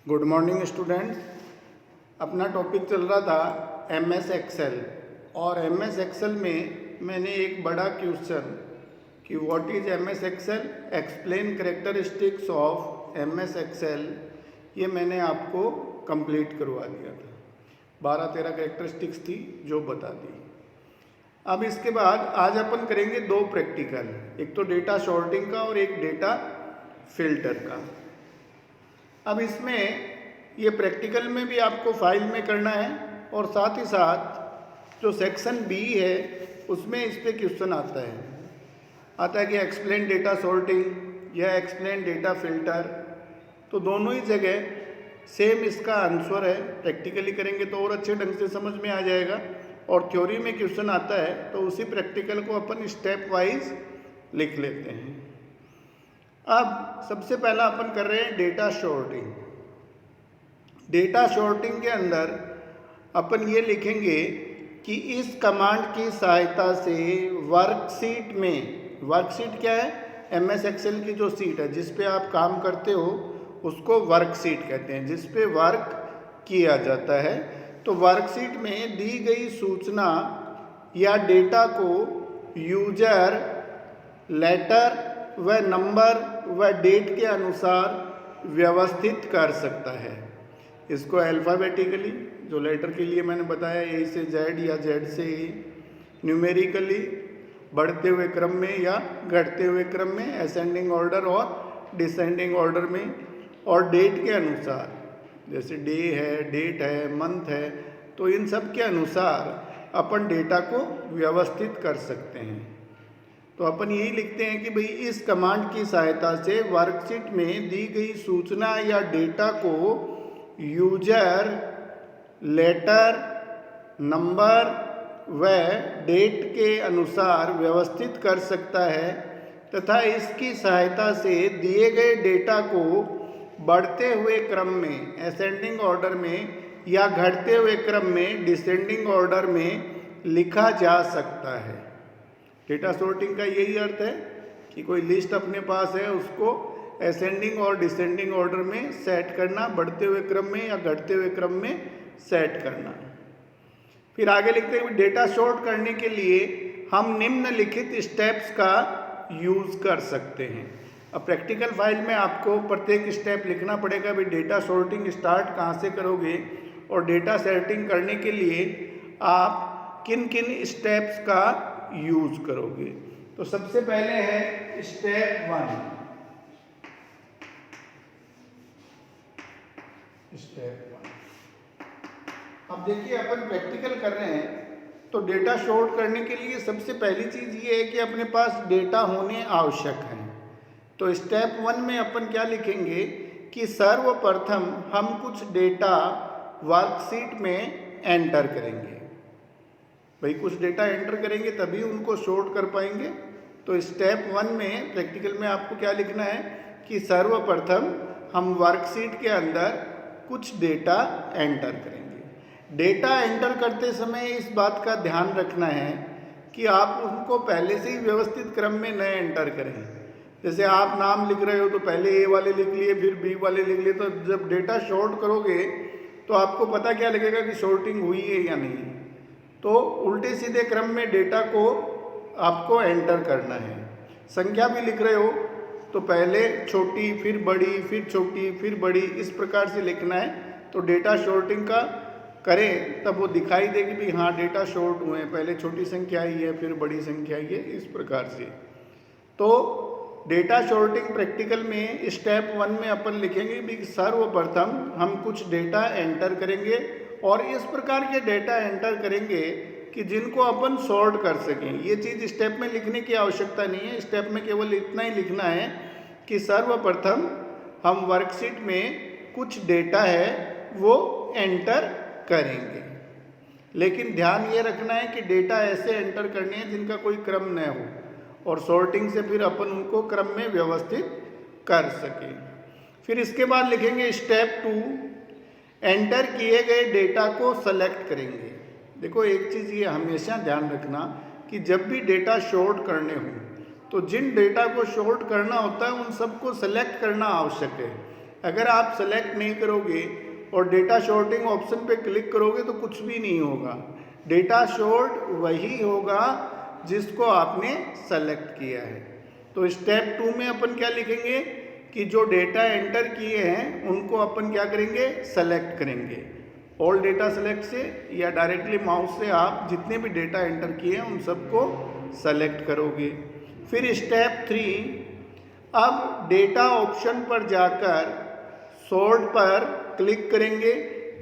Good morning students. अपना topic चल रहा था MS एक्सेल और MS एक्सेल में मैंने एक बड़ा क्वेश्चन कि what is MS Excel, explain characteristics of MS Excel, ये मैंने आपको कंप्लीट करवा दिया था। 12-13 कैरेक्टरिस्टिक्स थी जो बता दी। अब इसके बाद आज अपन करेंगे दो प्रैक्टिकल, एक तो डेटा सॉर्टिंग का और एक डेटा फिल्टर का। अब इसमें ये प्रैक्टिकल में भी आपको फाइल में करना है और साथ ही साथ जो सेक्शन बी है उसमें इस पे क्वेश्चन आता है कि एक्सप्लेन डेटा सॉर्टिंग या एक्सप्लेन डेटा फिल्टर। तो दोनों ही जगह सेम इसका आंसर है। प्रैक्टिकली करेंगे तो और अच्छे ढंग से समझ में आ जाएगा, और थ्योरी में क्वेश्चन आता है तो उसी प्रैक्टिकल को अपन स्टेप वाइज लिख लेते हैं। अब सबसे पहला अपन कर रहे हैं डेटा सॉर्टिंग। डेटा सॉर्टिंग के अंदर अपन ये लिखेंगे कि इस कमांड की सहायता से वर्कशीट में, वर्कशीट क्या है, MS एक्सेल की जो सीट है जिस पे आप काम करते हो उसको वर्कशीट कहते हैं, जिस पे वर्क किया जाता है। तो वर्कशीट में दी गई सूचना या डेटा को यूजर लेटर व नंबर व डेट के अनुसार व्यवस्थित कर सकता है। इसको अल्फ़ाबेटिकली, जो लेटर के लिए मैंने बताया A से Z या Z से E, न्यूमेरिकली बढ़ते हुए क्रम में या घटते हुए क्रम में, असेंडिंग ऑर्डर और डिसेंडिंग ऑर्डर में, और डेट के अनुसार, जैसे डे है, डेट है, मंथ है, तो इन सब के अनुसार अपन डेटा को व्यवस्थित कर सकते हैं। तो अपन यही लिखते हैं कि भाई इस कमांड की सहायता से वर्कशीट में दी गई सूचना या डेटा को यूजर लेटर, नंबर व डेट के अनुसार व्यवस्थित कर सकता है तथा इसकी सहायता से दिए गए डेटा को बढ़ते हुए क्रम में असेंडिंग ऑर्डर में या घटते हुए क्रम में डिसेंडिंग ऑर्डर में लिखा जा सकता है। डेटा सॉर्टिंग का यही अर्थ है कि कोई लिस्ट अपने पास है उसको असेंडिंग और डिसेंडिंग ऑर्डर में सेट करना, बढ़ते हुए क्रम में या घटते हुए क्रम में सेट करना। फिर आगे लिखते हैं डेटा सॉर्ट करने के लिए हम निम्नलिखित स्टेप्स का यूज़ कर सकते हैं। अब प्रैक्टिकल फाइल में आपको प्रत्येक स्टेप लिखना पड़ेगा, भाई डेटा सॉर्टिंग स्टार्ट कहाँ से करोगे और डेटा सॉर्टिंग करने के लिए आप किन किन स्टेप्स का यूज करोगे। तो सबसे पहले है स्टेप 1। अब देखिए अपन प्रैक्टिकल कर रहे हैं तो डेटा सॉर्ट करने के लिए सबसे पहली चीज ये है कि अपने पास डेटा होने आवश्यक है। तो स्टेप 1 में अपन क्या लिखेंगे कि सर्वप्रथम हम कुछ डेटा वर्कशीट में एंटर करेंगे। भाई कुछ डेटा एंटर करेंगे तभी उनको सॉर्ट कर पाएंगे। तो स्टेप 1 में प्रैक्टिकल में आपको क्या लिखना है कि सर्वप्रथम हम वर्कशीट के अंदर कुछ डेटा एंटर करेंगे। डेटा एंटर करते समय इस बात का ध्यान रखना है कि आप उनको पहले से ही व्यवस्थित क्रम में न एंटर करें। जैसे आप नाम लिख रहे हो तो पहले A वाले लिख लिए, फिर B वाले लिख लिए, तो जब डेटा सॉर्ट करोगे तो आपको पता क्या लगेगा कि सॉर्टिंग हुई है या नहीं। तो उल्टे सीधे क्रम में डेटा को आपको एंटर करना है। संख्या भी लिख रहे हो तो पहले छोटी, फिर बड़ी, फिर छोटी, फिर बड़ी, इस प्रकार से लिखना है। तो डेटा सॉर्टिंग का करें तब वो दिखाई देगी भी हाँ डेटा सॉर्ट हुए हैं, पहले छोटी संख्या आई है फिर बड़ी संख्या आई है, इस प्रकार से। तो डेटा सॉर्टिंग प्रैक्टिकल में स्टेप 1 में अपन लिखेंगे भी सर्वप्रथम हम कुछ डेटा एंटर करेंगे और इस प्रकार के डेटा एंटर करेंगे कि जिनको अपन सॉर्ट कर सकें। ये चीज़ स्टेप में लिखने की आवश्यकता नहीं है। स्टेप में केवल इतना ही लिखना है कि सर्वप्रथम हम वर्कशीट में कुछ डेटा है वो एंटर करेंगे। लेकिन ध्यान ये रखना है कि डेटा ऐसे एंटर करने हैं जिनका कोई क्रम न हो, और सॉर्टिंग से फिर अपन उनको क्रम में व्यवस्थित कर सकें। फिर इसके बाद लिखेंगे स्टेप 2, एंटर किए गए डेटा को सेलेक्ट करेंगे। देखो एक चीज़ ये हमेशा ध्यान रखना कि जब भी डेटा सॉर्ट करने हो तो जिन डेटा को सॉर्ट करना होता है उन सबको सेलेक्ट करना आवश्यक है। अगर आप सेलेक्ट नहीं करोगे और डेटा शॉर्टिंग ऑप्शन पे क्लिक करोगे तो कुछ भी नहीं होगा। डेटा शॉर्ट वही होगा जिसको आपने सेलेक्ट किया है। तो स्टेप 2 में अपन क्या लिखेंगे कि जो डेटा एंटर किए हैं उनको अपन क्या करेंगे, सेलेक्ट करेंगे। ऑल डेटा सेलेक्ट से या डायरेक्टली माउस से आप जितने भी डेटा एंटर किए हैं उन सबको सेलेक्ट करोगे। फिर स्टेप 3, अब डेटा ऑप्शन पर जाकर सॉर्ट पर क्लिक करेंगे।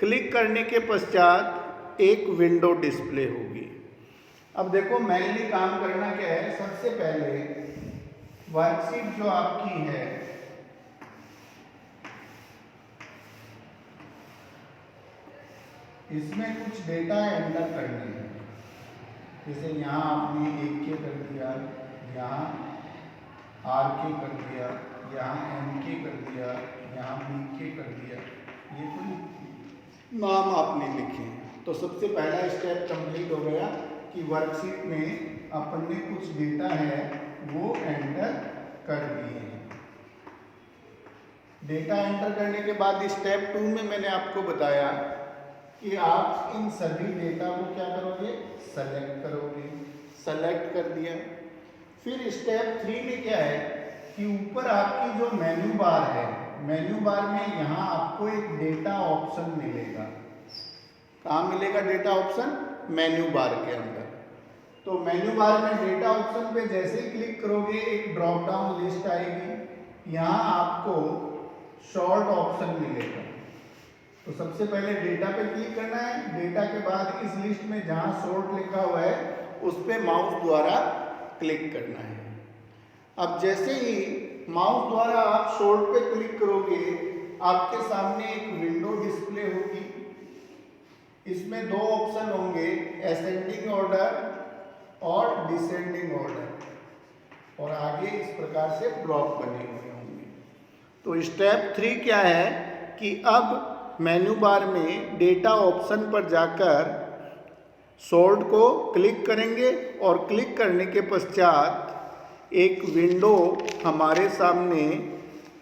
क्लिक करने के पश्चात एक विंडो डिस्प्ले होगी। अब देखो मेनली काम करना क्या है, सबसे पहले वर्कशीट जो आपकी है इसमें कुछ डेटा एंटर करने हैं। जैसे यहाँ आपने AK कर दिया, यहाँ RK कर दिया, यहाँ MK कर दिया, यहाँ BK कर दिया, ये कोई नाम आपने लिखे। तो सबसे पहला स्टेप कंप्लीट हो गया कि वर्कशीट में अपन ने कुछ डेटा है वो एंटर कर दिए हैं। डेटा एंटर करने के बाद स्टेप 2 में मैंने आपको बताया कि आप इन सभी डेटा को क्या करोगे, सेलेक्ट करोगे। सेलेक्ट कर दिया। फिर स्टेप 3 में क्या है कि ऊपर आपकी जो मेन्यू बार है, मेन्यू बार में यहाँ आपको एक डेटा ऑप्शन मिलेगा। कहाँ मिलेगा डेटा ऑप्शन, मेन्यू बार के अंदर। तो मेन्यू बार में डेटा ऑप्शन पे जैसे ही क्लिक करोगे एक ड्रॉप डाउन लिस्ट आएगी। यहाँ आपको शॉर्ट ऑप्शन मिलेगा। तो सबसे पहले डेटा पे क्लिक करना है। डेटा के बाद इस लिस्ट में जहाँ शॉर्ट लिखा हुआ है उस पे माउस द्वारा क्लिक करना है। अब जैसे ही माउस द्वारा आप शॉर्ट पे क्लिक करोगे आपके सामने एक विंडो डिस्प्ले होगी। इसमें दो ऑप्शन होंगे, असेंडिंग ऑर्डर और डिसेंडिंग ऑर्डर, और आगे इस प्रकार से ब्लॉक बने हुए होंगे। तो स्टेप 3 क्या है कि अब मेन्यू बार में डेटा ऑप्शन पर जाकर सॉर्ट को क्लिक करेंगे और क्लिक करने के पश्चात एक विंडो हमारे सामने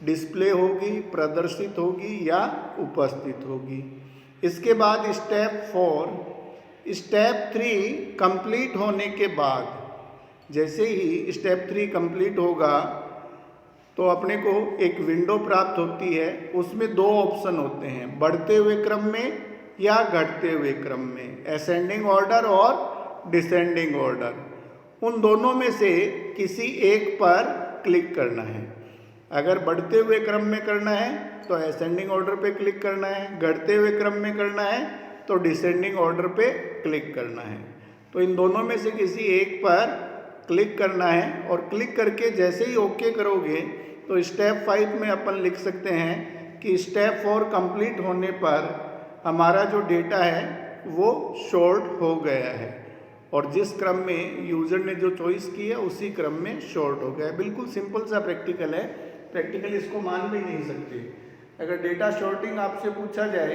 डिस्प्ले होगी, प्रदर्शित होगी या उपस्थित होगी। इसके बाद स्टेप 4, स्टेप 3 कंप्लीट होने के बाद जैसे ही स्टेप 3 कंप्लीट होगा तो अपने को एक विंडो प्राप्त होती है। उसमें दो ऑप्शन होते हैं, बढ़ते हुए क्रम में या घटते हुए क्रम में, असेंडिंग ऑर्डर और डिसेंडिंग ऑर्डर। उन दोनों में से किसी एक पर क्लिक करना है। अगर बढ़ते हुए क्रम में करना है तो असेंडिंग ऑर्डर पे क्लिक करना है, घटते हुए क्रम में करना है तो डिसेंडिंग ऑर्डर पे क्लिक करना है। तो इन दोनों में से किसी एक पर क्लिक करना है और क्लिक करके जैसे ही ओके करोगे तो स्टेप 5 में अपन लिख सकते हैं कि स्टेप 4 कंप्लीट होने पर हमारा जो डेटा है वो शॉर्ट हो गया है और जिस क्रम में यूज़र ने जो चॉइस की है उसी क्रम में शॉर्ट हो गया है। बिल्कुल सिंपल सा प्रैक्टिकल है, प्रैक्टिकली इसको मान भी नहीं सकते। अगर डेटा शॉर्टिंग आपसे पूछा जाए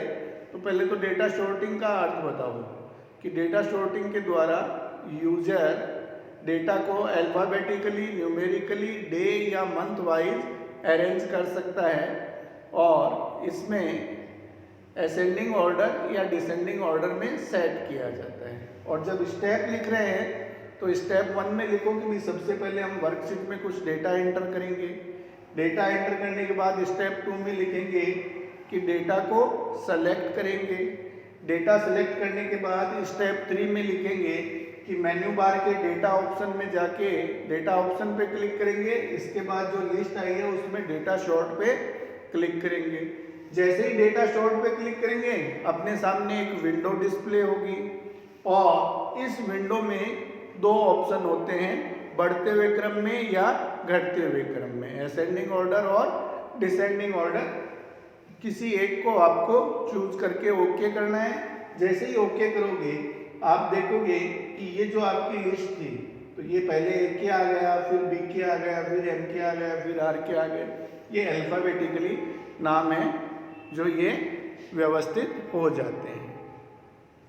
तो पहले तो डेटा शॉर्टिंग का अर्थ बताओ कि डेटा शॉर्टिंग के द्वारा यूजर डेटा को अल्फ़ाबेटिकली, न्यूमेरिकली, डे या मंथ वाइज अरेंज कर सकता है और इसमें असेंडिंग ऑर्डर या डिसेंडिंग ऑर्डर में सेट किया जाता है। और जब स्टेप लिख रहे हैं तो स्टेप 1 में लिखो कि भाई सबसे पहले हम वर्कशीट में कुछ डेटा एंटर करेंगे। डेटा एंटर करने के बाद स्टेप 2 में लिखेंगे कि डेटा को सेलेक्ट करेंगे। डेटा सेलेक्ट करने के बाद स्टेप 3 में लिखेंगे कि मेन्यू बार के डेटा ऑप्शन में जाके डेटा ऑप्शन पे क्लिक करेंगे। इसके बाद जो लिस्ट आई है उसमें डेटा शॉर्ट पे क्लिक करेंगे। जैसे ही डेटा शॉर्ट पे क्लिक करेंगे अपने सामने एक विंडो डिस्प्ले होगी और इस विंडो में दो ऑप्शन होते हैं, बढ़ते हुए क्रम में या घटते हुए क्रम में, असेंडिंग ऑर्डर और डिसेंडिंग ऑर्डर। किसी एक को आपको चूज करके ओके करना है। जैसे ही ओके करोगे आप देखोगे कि ये जो आपकी लिस्ट थी तो ये पहले AK आ गया, फिर BK आ गया, फिर MK आ गया, फिर RK आ गया। ये अल्फ़ाबेटिकली नाम है जो ये व्यवस्थित हो जाते हैं।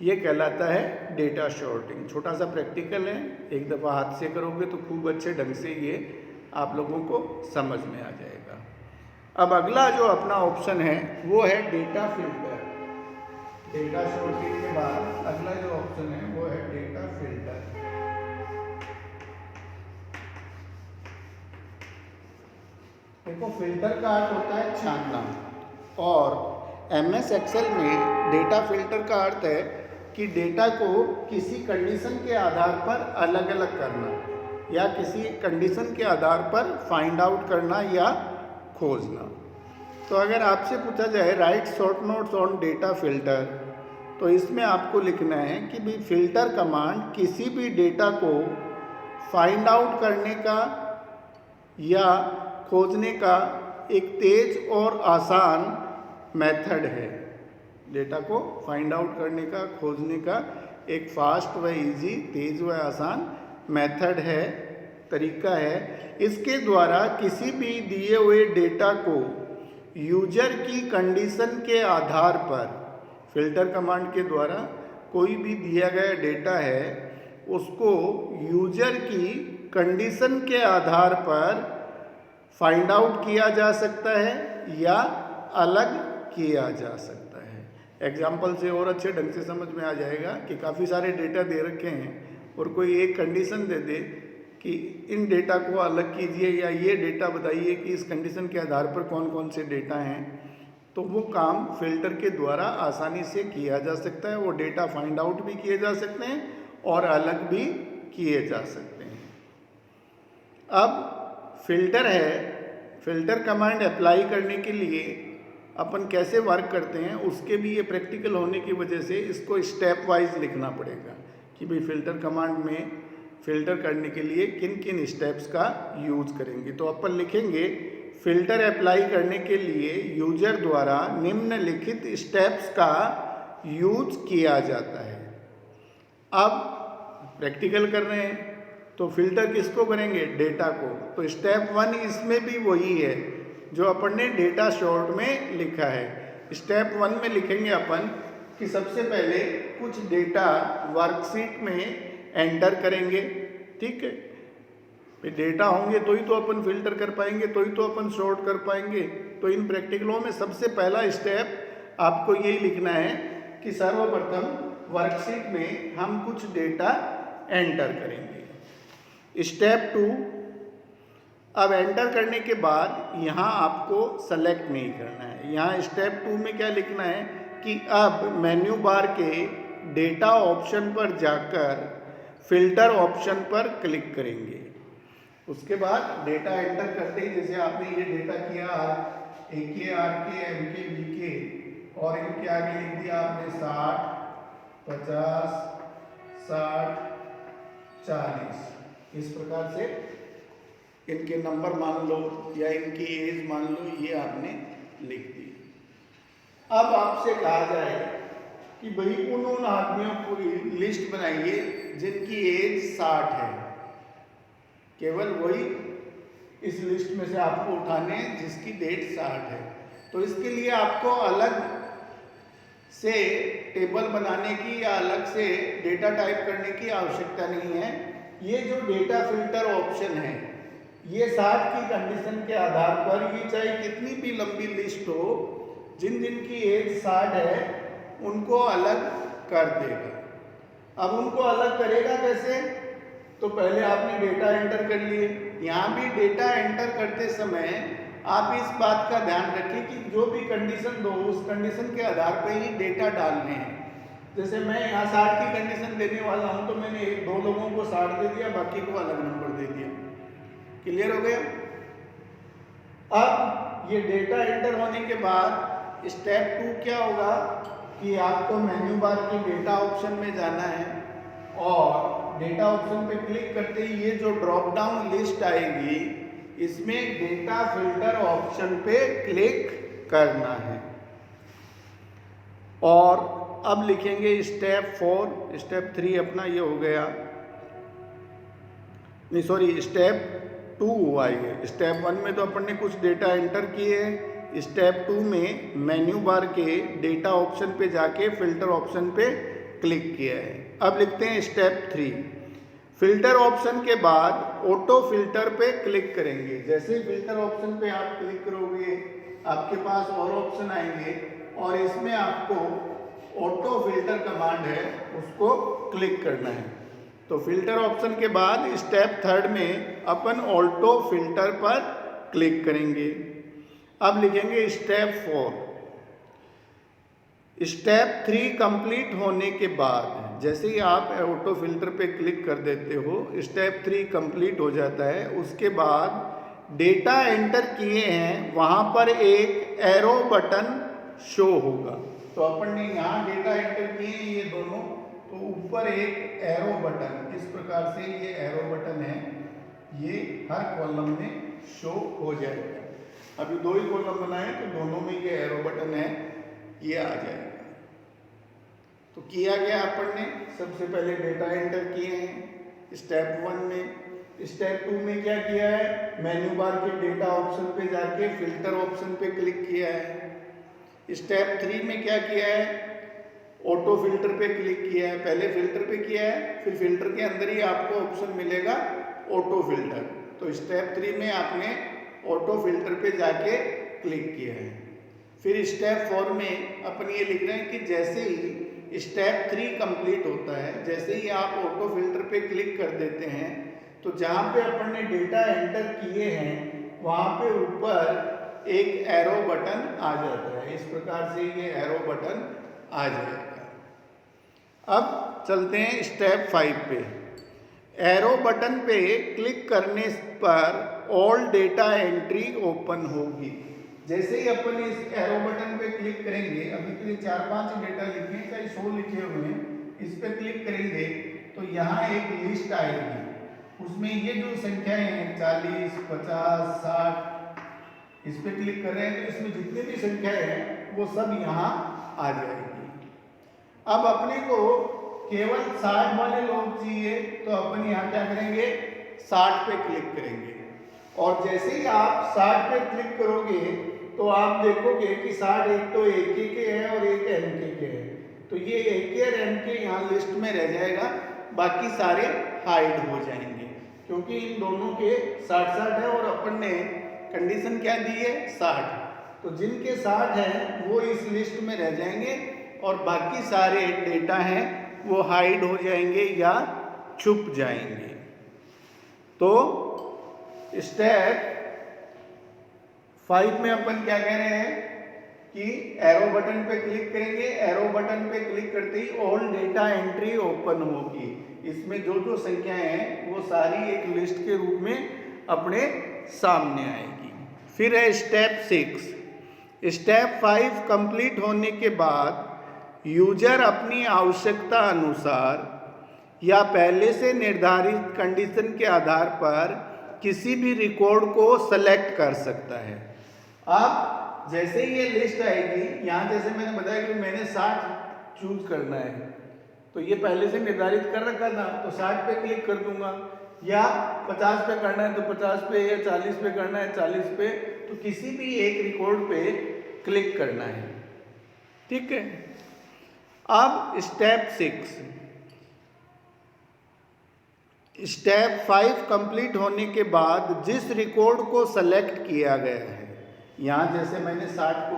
ये कहलाता है डेटा शॉर्टिंग। छोटा सा प्रैक्टिकल है, एक दफ़ा हाथ से करोगे तो खूब अच्छे ढंग से ये आप लोगों को समझ में आ जाएगा। अब अगला जो अपना ऑप्शन है वो है डेटा फिल्टर। डेटा सॉर्टिंग के बाद अगला जो ऑप्शन है वो है डेटा फिल्टर। देखो, फिल्टर का अर्थ होता है छानना, और एमएस एक्सेल में डेटा फिल्टर का अर्थ है कि डेटा को किसी कंडीशन के आधार पर अलग अलग करना, या किसी कंडीशन के आधार पर फाइंड आउट करना या खोजना। तो अगर आपसे पूछा जाए right short notes on data filter, तो इसमें आपको लिखना है कि भाई फिल्टर कमांड किसी भी डेटा को फाइंड आउट करने का या खोजने का एक तेज और आसान मेथड है। डेटा को फाइंड आउट करने का, खोजने का एक फास्ट व इजी, तेज व आसान मेथड है, तरीका है। इसके द्वारा किसी भी दिए हुए डेटा को यूजर की कंडीशन के आधार पर, फिल्टर कमांड के द्वारा कोई भी दिया गया डेटा है उसको यूजर की कंडीशन के आधार पर फाइंड आउट किया जा सकता है या अलग किया जा सकता है। एग्जाम्पल से और अच्छे ढंग से समझ में आ जाएगा कि काफ़ी सारे डेटा दे रखे हैं और कोई एक कंडीशन दे दे कि इन डेटा को अलग कीजिए या ये डेटा बताइए कि इस कंडीशन के आधार पर कौन कौन से डेटा हैं, तो वो काम फिल्टर के द्वारा आसानी से किया जा सकता है। वो डेटा फाइंड आउट भी किए जा सकते हैं और अलग भी किए जा सकते हैं। अब फिल्टर है, फिल्टर कमांड अप्लाई करने के लिए अपन कैसे वर्क करते हैं उसके भी ये प्रैक्टिकल होने की वजह से इसको स्टेप वाइज लिखना पड़ेगा कि भाई फिल्टर कमांड में फिल्टर करने के लिए किन किन स्टेप्स का यूज करेंगे। तो अपन लिखेंगे फिल्टर अप्लाई करने के लिए यूजर द्वारा निम्नलिखित स्टेप्स का यूज किया जाता है। अब प्रैक्टिकल कर रहे हैं तो फिल्टर किसको करेंगे? डेटा को। तो स्टेप 1 इसमें भी वही है जो अपन ने डेटा शॉर्ट में लिखा है। स्टेप 1 में लिखेंगे अपन कि सबसे पहले कुछ डेटा वर्कशीट में एंटर करेंगे, ठीक है। फिर डेटा होंगे तो ही तो अपन फिल्टर कर पाएंगे, तो ही तो अपन शॉर्ट कर पाएंगे। तो इन प्रैक्टिकलों में सबसे पहला स्टेप आपको यही लिखना है कि सर्वप्रथम वर्कशीट में हम कुछ डेटा एंटर करेंगे। स्टेप 2, अब एंटर करने के बाद यहाँ आपको सेलेक्ट नहीं करना है। यहाँ स्टेप 2 में क्या लिखना है कि अब मेन्यू बार के डेटा ऑप्शन पर जाकर फिल्टर ऑप्शन पर क्लिक करेंगे। उसके बाद डेटा एंटर करते ही, जैसे आपने ये डेटा किया AK, RK, MK, VK और इनके आगे लिख दिया आपने 60, 50, 60, 40, इस प्रकार से इनके नंबर मान लो या इनकी एज मान लो, ये आपने लिख दी। अब आपसे कहा जाए कि भाई उन आदमियों की लिस्ट बनाइए जिनकी एज 60 है। केवल वही इस लिस्ट में से आपको उठाने हैं जिसकी डेट 60 है। तो इसके लिए आपको अलग से टेबल बनाने की या अलग से डेटा टाइप करने की आवश्यकता नहीं है। ये जो डेटा फिल्टर ऑप्शन है ये 60 की कंडीशन के आधार पर, ये चाहे कितनी भी लंबी लिस्ट हो, जिन जिन की एज 60 है उनको अलग कर देगा। अब उनको अलग करेगा कैसे? तो पहले आपने डेटा एंटर कर लिए। यहाँ भी डेटा एंटर करते समय आप इस बात का ध्यान रखें कि जो भी कंडीशन दो उस कंडीशन के आधार पर ही डेटा डालने हैं। जैसे मैं यहाँ 60 की कंडीशन देने वाला हूँ तो मैंने 2 लोगों को 60 दे दिया, बाकी को अलग नंबर दे दिया। क्लियर हो गया? अब ये डेटा एंटर होने के बाद स्टेप 2 क्या होगा कि आपको मेन्यू बार की डेटा ऑप्शन में जाना है और डेटा ऑप्शन पे क्लिक करते ही ये जो ड्रॉप डाउन लिस्ट आएगी इसमें डेटा फिल्टर ऑप्शन पे क्लिक करना है। और अब लिखेंगे स्टेप 4, स्टेप 3 अपना ये हो गया, नहीं सॉरी स्टेप 2 हुआ ये। स्टेप 1 में तो अपन ने कुछ डेटा एंटर किए हैं। स्टेप 2 में मेन्यू बार के डेटा ऑप्शन पे जाके फिल्टर ऑप्शन पे क्लिक किया है। अब लिखते हैं स्टेप 3। फिल्टर ऑप्शन के बाद ऑटो फिल्टर पे क्लिक करेंगे। जैसे ही फिल्टर ऑप्शन पे आप क्लिक करोगे आपके पास और ऑप्शन आएंगे और इसमें आपको ऑटो फिल्टर कमांड है उसको क्लिक करना है। तो फिल्टर ऑप्शन के बाद स्टेप थर्ड में अपन ऑटो फिल्टर पर क्लिक करेंगे। अब लिखेंगे स्टेप 4। स्टेप 3 कंप्लीट होने के बाद जैसे ही आप ऑटो फिल्टर पे क्लिक कर देते हो, स्टेप 3 कंप्लीट हो जाता है। उसके बाद डेटा एंटर किए हैं वहाँ पर एक एरो बटन शो होगा। तो अपन ने यहाँ डेटा एंटर किए हैं ये दोनों, तो ऊपर एक एरो बटन, इस प्रकार से ये एरो बटन है, ये हर कॉलम में शो हो जाएगा। अभी 2 ही कॉलम बनाए तो दोनों में ये एरो बटन है, ये आ जाएगा। तो किया गया अपन ने सबसे पहले डेटा एंटर किए हैं स्टेप 1 में। स्टेप 2 में क्या किया है, मेन्यू बार के डेटा ऑप्शन पे जाके फिल्टर ऑप्शन पे क्लिक किया है। स्टेप 3 में क्या किया है, ऑटो फिल्टर पे क्लिक किया है। पहले फिल्टर पे किया है, फिर फिल्टर के अंदर ही आपको ऑप्शन मिलेगा ऑटो फिल्टर। तो स्टेप 3 में आपने ऑटो फिल्टर पे जाके क्लिक किया है। फिर स्टेप 4 में अपन ये लिख रहे हैं कि जैसे ही स्टेप 3 कंप्लीट होता है, जैसे ही आप ऑटो फिल्टर पे क्लिक कर देते हैं, तो जहाँ पे अपन ने डेटा एंटर किए हैं वहाँ पे ऊपर एक एरो बटन आ जाता है। इस प्रकार से ये एरो बटन आ जाएगा। अब चलते हैं स्टेप 5 पे। एरो बटन पे क्लिक करने पर ऑल डेटा एंट्री ओपन होगी। जैसे ही अपन इस एरो बटन पे क्लिक करेंगे, अभी के लिए 4-5 डेटा लिखे हैं, चाहे 100 लिखे हुए हैं, इस पे क्लिक करेंगे तो यहाँ एक लिस्ट आएगी। उसमें ये जो संख्याएं हैं 40, 50, 60, इस पे क्लिक कर रहे हैं तो इसमें जितनी भी संख्याएं हैं वो सब यहाँ आ जाएगी। अब अपने को केवल 60 वाले लोग चाहिए, तो अपन यहाँ क्या करेंगे, 60 पे क्लिक करेंगे। और जैसे ही आप 60 पे क्लिक करोगे तो आप देखोगे कि 60 एक तो AK के है और एक MK के है। तो ये AK और MK यहाँ लिस्ट में रह जाएगा, बाकी सारे हाइड हो जाएंगे क्योंकि इन दोनों के 60-60 है और अपन ने कंडीशन क्या दी है, 60। तो जिनके 60 हैं वो इस लिस्ट में रह जाएंगे और बाकी सारे डेटा हैं वो हाइड हो जाएंगे या छुप जाएंगे। तो स्टेप 5 में अपन क्या कह रहे हैं कि एरो बटन पे क्लिक करेंगे। एरो बटन पे क्लिक करते ही ऑल डेटा एंट्री ओपन होगी। इसमें जो जो संख्याएं हैं वो सारी एक लिस्ट के रूप में अपने सामने आएगी। फिर है स्टेप 6। स्टेप 5 कंप्लीट होने के बाद यूजर अपनी आवश्यकता अनुसार या पहले से निर्धारित कंडीशन के आधार पर किसी भी रिकॉर्ड को सेलेक्ट कर सकता है। अब जैसे ही ये लिस्ट आएगी, यहाँ जैसे मैंने बताया कि मैंने 60 चूज करना है, तो ये पहले से निर्धारित कर रखा था, तो 60 पे क्लिक कर दूंगा। या 50 पे करना है तो 50 पे, या 40 पे करना है 40 पे, तो किसी भी एक रिकॉर्ड पे क्लिक करना है। ठीक है। अब स्टेप 6। स्टेप 5 कंप्लीट होने के बाद जिस रिकॉर्ड को सेलेक्ट किया गया है, यहाँ जैसे मैंने 60 को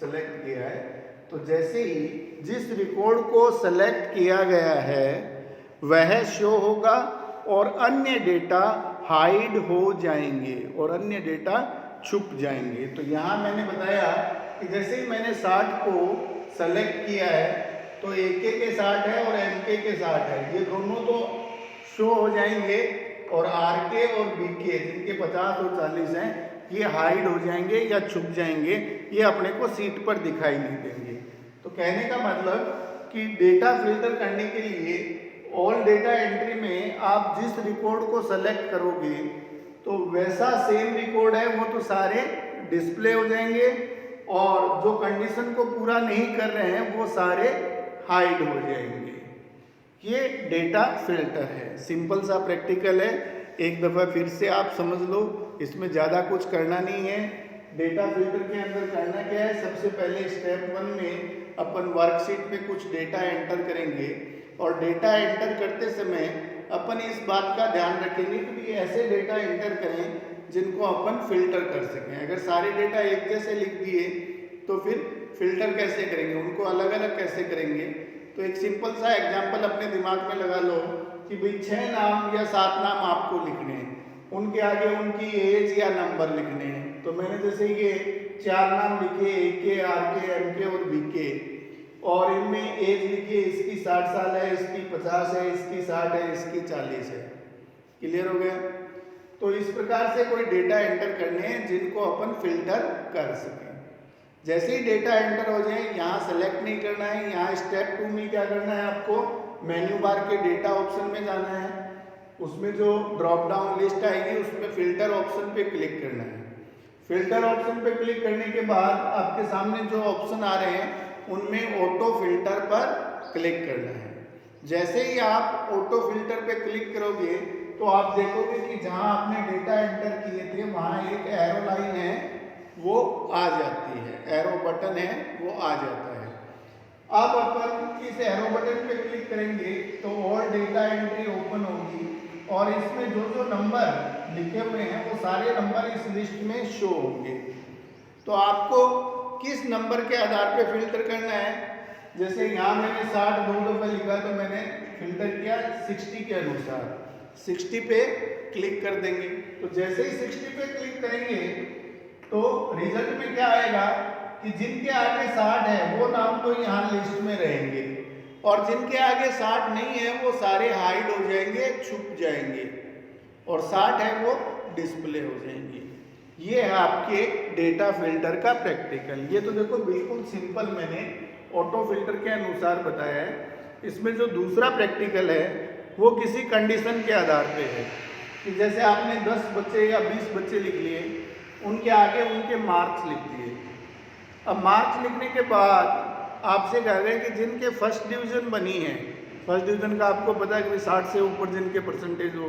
सेलेक्ट किया है, तो जैसे ही जिस रिकॉर्ड को सेलेक्ट किया गया है वह शो होगा और अन्य डेटा हाइड हो जाएंगे और अन्य डेटा छुप जाएंगे। तो यहाँ मैंने बताया कि जैसे ही मैंने 60 को सेलेक्ट किया है तो AK के 60 है और MK के 60 है, ये दोनों तो शो हो जाएंगे और RK और BK जिनके 50 और 40 हैं ये हाइड हो जाएंगे या छुप जाएंगे, ये अपने को सीट पर दिखाई नहीं देंगे। तो कहने का मतलब कि डेटा फिल्टर करने के लिए ऑल डेटा एंट्री में आप जिस रिकॉर्ड को सेलेक्ट करोगे तो वैसा सेम रिकॉर्ड है वो तो सारे डिस्प्ले हो जाएंगे और जो कंडीशन को पूरा नहीं कर रहे हैं वो सारे हाइड हो जाएंगे। ये डेटा फिल्टर है, सिंपल सा प्रैक्टिकल है, एक दफ़ा फिर से आप समझ लो, इसमें ज़्यादा कुछ करना नहीं है। डेटा फिल्टर के अंदर करना क्या है, सबसे पहले स्टेप 1 में अपन वर्कशीट पे कुछ डेटा एंटर करेंगे और डेटा एंटर करते समय अपन इस बात का ध्यान रखेंगे कि ऐसे डेटा एंटर करें जिनको अपन फिल्टर कर सकें। अगर सारे डेटा एक जैसे लिख दिए तो फिर फिल्टर कैसे करेंगे, उनको अलग अलग कैसे करेंगे। तो एक सिंपल सा एग्जाम्पल अपने दिमाग में लगा लो कि भाई 6 नाम या 7 नाम आपको लिखने हैं, उनके आगे उनकी एज या नंबर लिखने हैं। तो मैंने जैसे ये 4 नाम लिखे, AK, RK, MK और BK, और इनमें एज लिखी, इसकी 60 साल है, इसकी 50 है, इसकी 60 है, इसकी 40 है। क्लियर हो गया। तो इस प्रकार से कोई डेटा एंटर करने हैं जिनको अपन फिल्टर कर सकें। जैसे ही डेटा एंटर हो जाए, यहाँ सेलेक्ट नहीं करना है, यहाँ स्टेप 2 में क्या करना है, आपको मेन्यू बार के डेटा ऑप्शन में जाना है, उसमें जो ड्रॉप डाउन लिस्ट आएगी उसमें फिल्टर ऑप्शन पे क्लिक करना है। फिल्टर ऑप्शन पे क्लिक करने के बाद आपके सामने जो ऑप्शन आ रहे हैं उनमें ऑटो फिल्टर पर क्लिक करना है। जैसे ही आप ऑटो फिल्टर पे क्लिक करोगे तो आप देखोगे कि जहां आपने डेटा एंटर किए थे वहां एक एरो लाइन है वो आ जाती है, एरो बटन है वो आ जाता है। अब अपन इस एरो बटन पे क्लिक करेंगे तो ऑल डेटा एंट्री ओपन होगी और इसमें जो जो नंबर लिखे हुए हैं वो सारे नंबर इस लिस्ट में शो होंगे। तो आपको किस नंबर के आधार पे फिल्टर करना है, जैसे यहाँ मैंने 60 2 दफा लिखा तो मैंने फिल्टर किया 60 के अनुसार, 60 पे क्लिक कर देंगे। तो जैसे ही 60 पे क्लिक करेंगे तो रिजल्ट में क्या आएगा कि जिनके आगे 60 है वो नाम तो यहाँ लिस्ट में रहेंगे और जिनके आगे 60 नहीं है वो सारे हाइड हो जाएंगे, छुप जाएंगे, और 60 है वो डिस्प्ले हो जाएंगे। ये है आपके डेटा फिल्टर का प्रैक्टिकल। ये तो देखो बिल्कुल सिंपल मैंने ऑटो फिल्टर के अनुसार बताया है। इसमें जो दूसरा प्रैक्टिकल है वो किसी कंडीशन के आधार पे है कि जैसे आपने 10 बच्चे या 20 बच्चे लिख लिए, उनके आगे उनके मार्क्स लिख दिए। अब मार्क्स लिखने के बाद आपसे कह रहे हैं कि जिनके फर्स्ट डिवीज़न बनी है, फर्स्ट डिवीज़न का आपको पता है कि 60 से ऊपर जिनके परसेंटेज हो,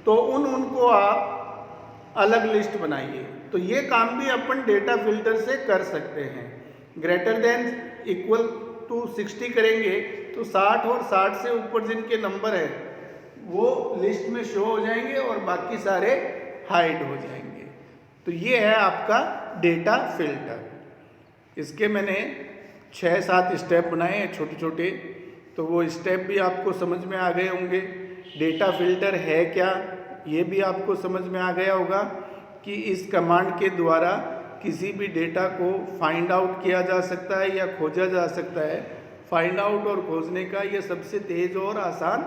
तो उनको आप अलग लिस्ट बनाइए। तो ये काम भी अपन डेटा फिल्टर से कर सकते हैं। ग्रेटर देन इक्वल टू 60 करेंगे तो 60 और 60 से ऊपर जिनके नंबर है वो लिस्ट में शो हो जाएंगे और बाकी सारे हाइड हो जाएंगे। तो ये है आपका डेटा फिल्टर। इसके मैंने 6-7 स्टेप बनाए हैं छोटे छोटे, तो वो स्टेप भी आपको समझ में आ गए होंगे। डेटा फिल्टर है क्या ये भी आपको समझ में आ गया होगा कि इस कमांड के द्वारा किसी भी डेटा को फाइंड आउट किया जा सकता है या खोजा जा सकता है। फाइंड आउट और खोजने का ये सबसे तेज़ और आसान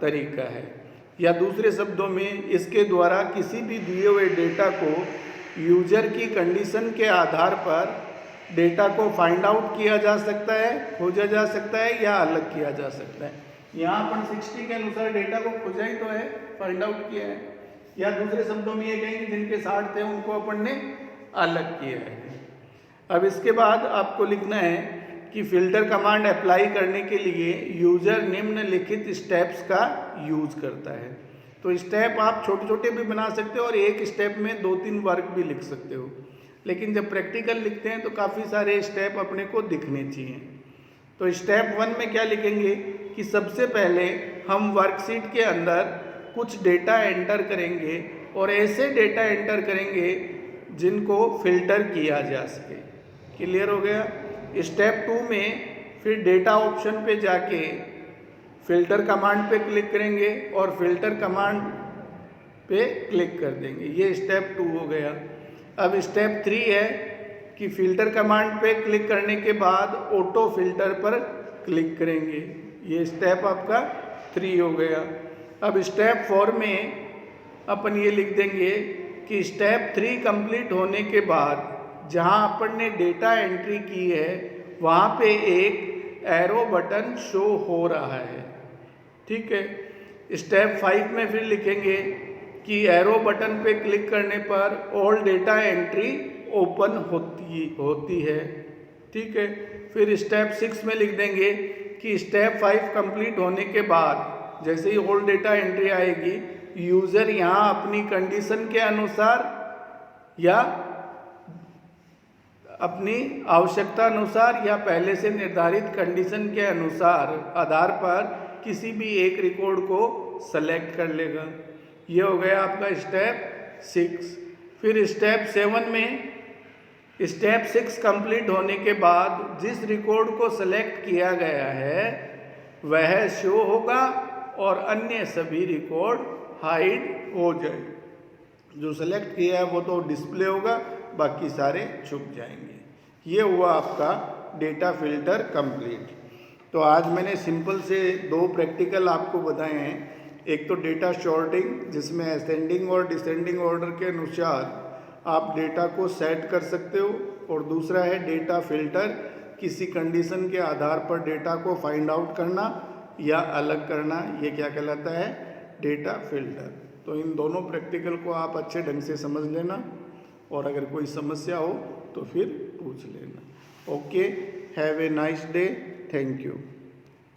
तरीका है, या दूसरे शब्दों में इसके द्वारा किसी भी दिए हुए डेटा को यूजर की कंडीशन के आधार पर डेटा को फाइंड आउट किया जा सकता है, खोजा जा सकता है या अलग किया जा सकता है। यहाँ अपन 60 के अनुसार डेटा को खोजा ही तो है, फाइंड आउट किया है, या दूसरे शब्दों में ये कहेंगे जिनके 60 थे उनको अपन ने अलग किया है। अब इसके बाद आपको लिखना है कि फिल्टर कमांड अप्लाई करने के लिए यूजर निम्नलिखित स्टेप्स का यूज करता है। तो स्टेप आप छोटे छोटे भी बना सकते हो और एक स्टेप में 2-3 वर्क भी लिख सकते हो, लेकिन जब प्रैक्टिकल लिखते हैं तो काफ़ी सारे स्टेप अपने को दिखने चाहिए। तो स्टेप 1 में क्या लिखेंगे कि सबसे पहले हम वर्कशीट के अंदर कुछ डेटा एंटर करेंगे और ऐसे डेटा एंटर करेंगे जिनको फिल्टर किया जा सके। क्लियर हो गया। स्टेप 2 में फिर डेटा ऑप्शन पे जाके फिल्टर कमांड पे क्लिक करेंगे और फिल्टर कमांड पे क्लिक कर देंगे। ये स्टेप 2 हो गया। अब स्टेप 3 है कि फिल्टर कमांड पे क्लिक करने के बाद ऑटो फिल्टर पर क्लिक करेंगे। ये स्टेप आपका 3 हो गया। अब स्टेप 4 में अपन ये लिख देंगे कि स्टेप 3 कंप्लीट होने के बाद जहां अपन ने डेटा एंट्री की है वहां पे एक एरो बटन शो हो रहा है। ठीक है। स्टेप 5 में फिर लिखेंगे कि एरो बटन पे क्लिक करने पर ऑल डेटा एंट्री ओपन होती है। ठीक है। फिर स्टेप 6 में लिख देंगे कि स्टेप 5 कंप्लीट होने के बाद जैसे ही ऑल डेटा एंट्री आएगी यूज़र यहाँ अपनी कंडीशन के अनुसार या अपनी आवश्यकता अनुसार या पहले से निर्धारित कंडीशन के अनुसार आधार पर किसी भी एक रिकॉर्ड को सेलेक्ट कर लेगा। ये हो गया आपका स्टेप 6। फिर स्टेप 7 में स्टेप 6 कंप्लीट होने के बाद जिस रिकॉर्ड को सेलेक्ट किया गया है वह शो होगा और अन्य सभी रिकॉर्ड हाइड हो जाए। जो सेलेक्ट किया है वो तो डिस्प्ले होगा, बाकी सारे छुप जाएंगे। ये हुआ आपका डेटा फिल्टर कंप्लीट। तो आज मैंने सिंपल से 2 प्रैक्टिकल आपको बताए हैं। एक तो डेटा शॉर्टिंग, जिसमें असेंडिंग और डिसेंडिंग ऑर्डर के अनुसार आप डेटा को सेट कर सकते हो, और दूसरा है डेटा फिल्टर, किसी कंडीशन के आधार पर डेटा को फाइंड आउट करना या अलग करना, ये क्या कहलाता है, डेटा फिल्टर। तो इन दोनों प्रैक्टिकल को आप अच्छे ढंग से समझ लेना, और अगर कोई समस्या हो तो फिर पूछ लेना। Okay, have a nice day, thank you.